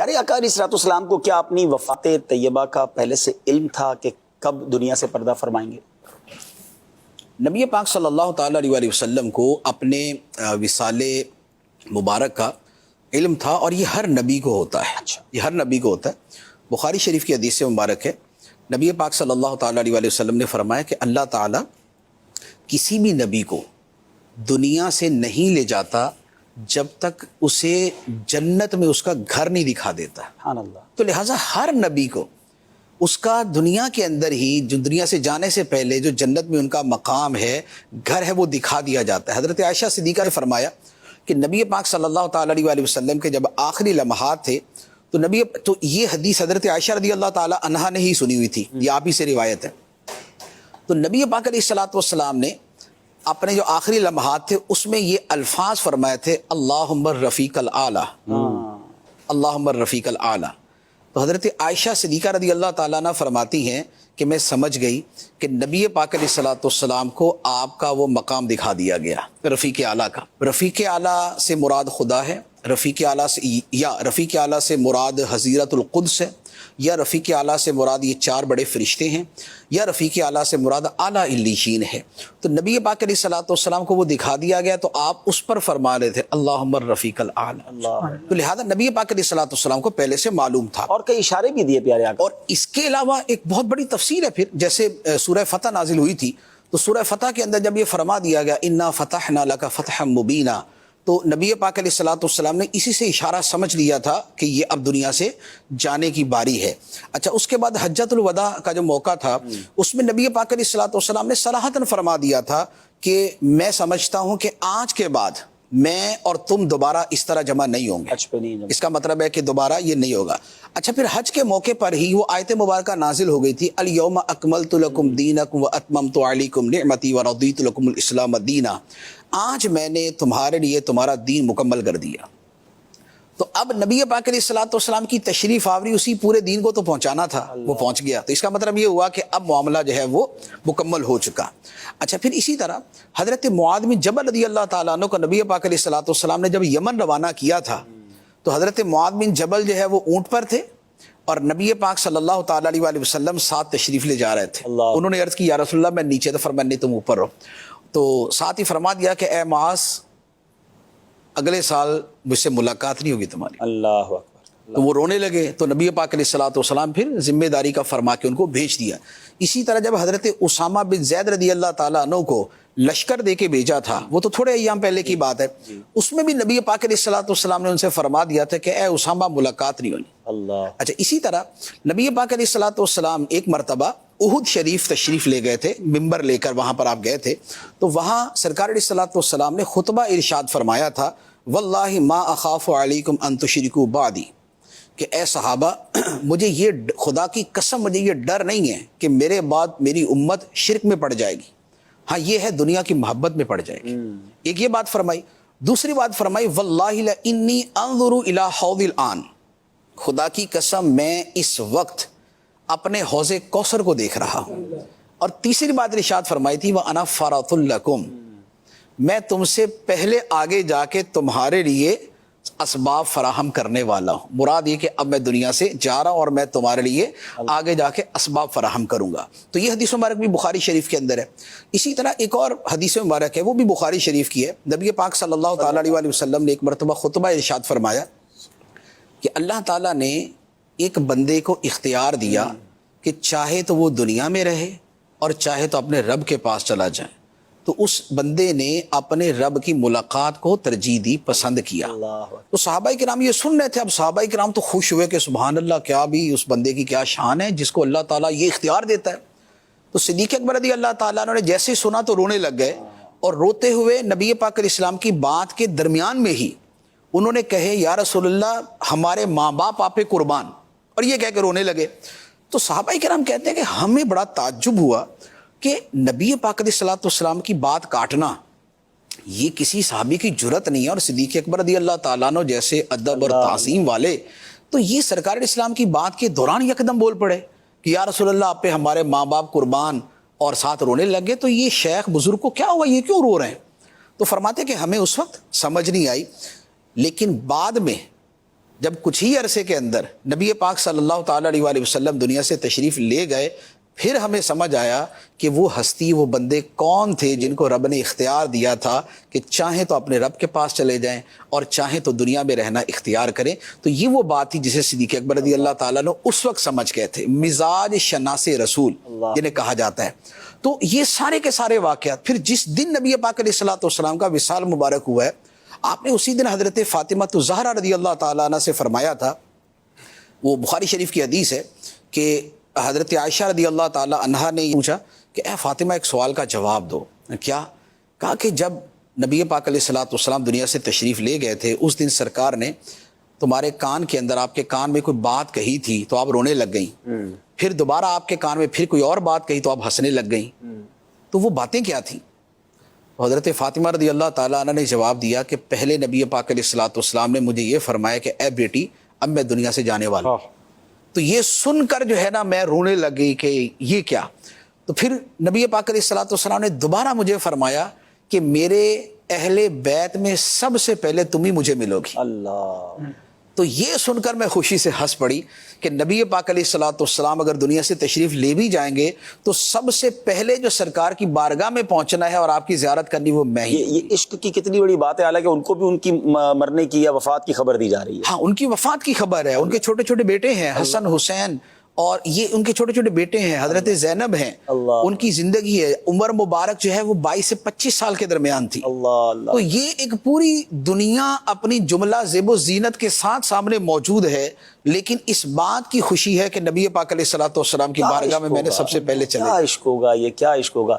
پیارے آقا علیہ الصلوۃ والسلام کو کیا اپنی وفات طیبہ کا پہلے سے علم تھا کہ کب دنیا سے پردہ فرمائیں گے؟ نبی پاک صلی اللہ تعالیٰ علیہ وسلم کو اپنے وصال مبارک کا علم تھا، اور یہ ہر نبی کو ہوتا ہے۔ یہ ہر نبی کو ہوتا ہے۔ بخاری شریف کی حدیث مبارک ہے، نبی پاک صلی اللہ تعالیٰ علیہ وسلم نے فرمایا کہ اللہ تعالیٰ کسی بھی نبی کو دنیا سے نہیں لے جاتا جب تک اسے جنت میں اس کا گھر نہیں دکھا دیتا۔ سبحان اللہ۔ تو لہٰذا ہر نبی کو اس کا دنیا کے اندر ہی، جو دنیا سے جانے سے پہلے جو جنت میں ان کا مقام ہے، گھر ہے، وہ دکھا دیا جاتا ہے۔ حضرت عائشہ صدیقہ نے فرمایا کہ نبی پاک صلی اللہ تعالیٰ علیہ وسلم کے جب آخری لمحات تھے تو یہ حدیث حضرت عائشہ رضی اللہ تعالیٰ عنہا نے ہی سنی ہوئی تھی، یہ آپ ہی سے روایت ہے۔ تو نبی پاک علیہ الصلوۃ والسلام نے اپنے جو آخری لمحات تھے اس میں یہ الفاظ فرمائے تھے، اللہم الرفیق الاعلیٰ، اللہم الرفیق الاعلیٰ۔ تو حضرت عائشہ صدیقہ رضی اللہ تعالیٰ عنہ فرماتی ہیں کہ میں سمجھ گئی کہ نبی پاک علیہ الصلوۃ والسلام کو آپ کا وہ مقام دکھا دیا گیا، رفیق اعلیٰ کا۔ رفیق اعلیٰ سے مراد خدا ہے، رفیق اعلیٰ سے یا رفیق اعلیٰ سے مراد حضیرت القدس ہے، یا رفیق اعلیٰ سے مراد یہ چار بڑے فرشتے ہیں، یا رفیق اعلیٰ سے مراد اعلیٰ علیین ہے۔ تو نبی پاک علیہ الصلوۃ والسلام کو وہ دکھا دیا گیا تو آپ اس پر فرما رہے تھے اللہم الرفیق الاعلیٰ۔ تو لہذا نبی پاک علیہ الصلوۃ والسلام کو پہلے سے معلوم تھا، اور کئی اشارے بھی دیے پیارے آقا۔ اور اس کے علاوہ ایک بہت بڑی تفسیر ہے۔ پھر جیسے سورہ فتح نازل ہوئی تھی تو سورہ فتح کے اندر جب یہ فرما دیا گیا انا فتحنا لک فتحا مبینا، تو نبی پاک علیہ الصلوۃ والسلام نے اسی سے اشارہ سمجھ لیا تھا کہ یہ اب دنیا سے جانے کی باری ہے۔ اچھا، اس کے بعد حجۃ الوداع کا جو موقع تھا اس میں نبی پاک علیہ الصلوۃ والسلام نے صراحتاً فرما دیا تھا کہ میں سمجھتا ہوں کہ آج کے بعد میں اور تم دوبارہ اس طرح جمع نہیں ہوں گے۔ حج پہ نہیں جمع۔ اس کا مطلب ہے کہ دوبارہ یہ نہیں ہوگا۔ اچھا، پھر حج کے موقع پر ہی وہ آیت مبارکہ نازل ہو گئی تھی، الیوم اکملت لکم دینکم واتممت علیکم نعمتی ورضیت لکم الاسلام دینا، آج میں نے تمہارے لیے تمہارا دین مکمل کر دیا۔ تو اب نبی پاک علیہ الصلوۃ والسلام کی تشریف آوری اسی پورے دین کو تو پہنچانا تھا، وہ پہنچ گیا۔ تو اس کا مطلب یہ ہوا کہ اب معاملہ جو ہے وہ مکمل ہو چکا۔ اچھا، پھر اسی طرح حضرت معاذ بن جبل رضی اللہ تعالیٰ عنہ کو نبی پاک علیہ الصلوۃ والسلام نے جب یمن روانہ کیا تھا تو حضرت معاذ بن جبل جو ہے وہ اونٹ پر تھے اور نبی پاک صلی اللہ تعالیٰ علیہ وسلم ساتھ تشریف لے جا رہے تھے۔ انہوں نے عرض کی یا رسول اللہ میں نیچے، تو فرمایا نہیں تم اوپر رہو۔ تو ساتھ ہی فرما دیا کہ اے معاذ اگلے سال مجھ سے ملاقات نہیں ہوگی تمہاری۔ اللہ اکبر۔ تو وہ رونے لگے تو نبی پاک علیہ الصلوۃ والسلام پھر ذمہ داری کا فرما کے ان کو بھیج دیا۔ اسی طرح جب حضرت اسامہ بن زید رضی اللہ تعالیٰ عنہ کو لشکر دے کے بھیجا تھا، وہ تو تھوڑے ایام پہلے کی بات ہے، اس میں بھی نبی پاک علیہ الصلوۃ والسلام نے ان سے فرما دیا تھا کہ اے اسامہ ملاقات نہیں ہونی۔ اللہ۔ اچھا، اسی طرح نبی پاک علیہ الصلوۃ والسلام ایک مرتبہ احد شریف تشریف لے گئے تھے، ممبر لے کر وہاں پر آپ گئے تھے، تو وہاں سرکار علیہ الصلوۃ والسلام نے خطبہ ارشاد فرمایا تھا، واللہ ما اخاف علیکم ان تشرکوا بعدی، کہ اے صحابہ مجھے یہ خدا کی قسم مجھے یہ ڈر نہیں ہے کہ میرے بعد میری امت شرک میں پڑ جائے گی، ہاں یہ ہے دنیا کی محبت میں پڑ جائے گی۔ ایک یہ بات فرمائی۔ دوسری بات فرمائی واللہ لانی انظر الی حوض الان، خدا کی قسم میں اس وقت اپنے حوض کوثر کو دیکھ رہا ہوں۔ اور تیسری بات ارشاد فرمائی تھی وَأَنَا فَرَطٌ لَكُمْ، میں تم سے پہلے آگے جا کے تمہارے لیے اسباب فراہم کرنے والا ہوں۔ مراد یہ کہ اب میں دنیا سے جا رہا ہوں اور میں تمہارے لیے آگے جا کے اسباب فراہم کروں گا۔ تو یہ حدیث مبارک بھی بخاری شریف کے اندر ہے۔ اسی طرح ایک اور حدیث مبارک ہے، وہ بھی بخاری شریف کی ہے۔ نبی پاک صلی اللہ تعالیٰ علیہ وسلم نے ایک مرتبہ خطبہ ارشاد فرمایا کہ اللہ تعالیٰ نے ایک بندے کو اختیار دیا کہ چاہے تو وہ دنیا میں رہے اور چاہے تو اپنے رب کے پاس چلا جائے، تو اس بندے نے اپنے رب کی ملاقات کو ترجیح دی، پسند کیا۔ تو صحابہ کرام یہ سن رہے تھے، اب صحابہ کرام تو خوش ہوئے کہ سبحان اللہ، کیا بھی اس بندے کی کیا شان ہے جس کو اللہ تعالیٰ یہ اختیار دیتا ہے۔ تو صدیق اکبر رضی اللہ تعالیٰ نے جیسے سنا تو رونے لگ گئے، اور روتے ہوئے نبی پاک علیہ السلام کی بات کے درمیان میں ہی انہوں نے کہے یا رسول اللہ ہمارے ماں باپ آپ پہ قربان، اور یہ کہہ کے رونے لگے۔ تو صحابہ کرام کہتے ہیں کہ ہمیں بڑا تعجب ہوا کہ نبی پاک علیہ الصلوۃ والسلام کی بات کاٹنا یہ کسی صحابی کی جرت نہیں ہے، اور صدیق اکبر رضی اللہ تعالیٰ عنہ جیسے ادب اور تعظیم والے تو یہ سرکار اسلام کی بات کے دوران یکدم بول پڑے کہ یا رسول اللہ آپ پہ ہمارے ماں باپ قربان، اور ساتھ رونے لگے۔ تو یہ شیخ بزرگ کو کیا ہوا، یہ کیوں رو رہے ہیں؟ تو فرماتے کہ ہمیں اس وقت سمجھ نہیں آئی، لیکن بعد میں جب کچھ ہی عرصے کے اندر نبی پاک صلی اللہ تعالیٰ علیہ وآلہ وسلم دنیا سے تشریف لے گئے، پھر ہمیں سمجھ آیا کہ وہ ہستی، وہ بندے کون تھے جن کو رب نے اختیار دیا تھا کہ چاہیں تو اپنے رب کے پاس چلے جائیں اور چاہیں تو دنیا میں رہنا اختیار کریں۔ تو یہ وہ بات تھی جسے صدیق اکبر رضی اللہ تعالیٰ نے اس وقت سمجھ گئے تھے، مزاج شناس رسول جنہیں کہا جاتا ہے۔ تو یہ سارے کے سارے واقعات، پھر جس دن نبی پاک علیہ الصلوۃ والسلام کا وصال مبارک ہوا ہے، آپ نے اسی دن حضرت فاطمہ الزہرا رضی اللہ تعالیٰ عنہ سے فرمایا تھا، وہ بخاری شریف کی حدیث ہے کہ حضرت عائشہ رضی اللہ تعالیٰ عنہا نے پوچھا کہ اے فاطمہ ایک سوال کا جواب دو۔ کیا؟ کہا کہ جب نبی پاک علیہ الصلوۃ والسلام دنیا سے تشریف لے گئے تھے، اس دن سرکار نے تمہارے کان کے اندر، آپ کے کان میں کوئی بات کہی تھی تو آپ رونے لگ گئیں، پھر دوبارہ آپ کے کان میں پھر کوئی اور بات کہی تو آپ ہنسنے لگ گئیں، تو وہ باتیں کیا تھیں؟ حضرت فاطمہ رضی اللہ تعالیٰ عنہ نے جواب دیا کہ پہلے نبی پاک علیہ الصلوۃ والسلام نے مجھے یہ فرمایا کہ اے بیٹی اب میں دنیا سے جانے والا ہوں۔ تو یہ سن کر جو ہے نا میں رونے لگ گئی کہ یہ کیا؟ تو پھر نبی پاک علیہ الصلوۃ والسلام نے دوبارہ مجھے فرمایا کہ میرے اہل بیت میں سب سے پہلے تم ہی مجھے ملو گی۔ اللہ، تو یہ سن کر میں خوشی سے ہنس پڑی کہ نبی پاک علیہ الصلوۃ والسلام اگر دنیا سے تشریف لے بھی جائیں گے تو سب سے پہلے جو سرکار کی بارگاہ میں پہنچنا ہے اور آپ کی زیارت کرنی وہ میں ہی۔ یہ عشق کی کتنی بڑی بات ہے، حالانکہ ان کو بھی ان کی مرنے کی یا وفات کی خبر دی جا رہی ہے۔ ہاں، ان کی وفات کی خبر ہے، ان کے چھوٹے چھوٹے بیٹے ہیں حسن حسین، اور یہ ان کے چھوٹے چھوٹے بیٹے ہیں، حضرت زینب ہیں، اللہ، ان کی زندگی ہے، عمر مبارک جو ہے وہ 22 سے 25 سال کے درمیان تھی۔ اللہ اللہ، تو یہ ایک پوری دنیا اپنی جملہ زیب و زینت کے ساتھ سامنے موجود ہے، لیکن اس بات کی خوشی ہے کہ نبی پاک علیہ الصلوۃ والسلام کی بارگاہ میں نے سب سے پہلے چلے۔ کیا عشق ہوگا یہ، کیا عشق ہوگا۔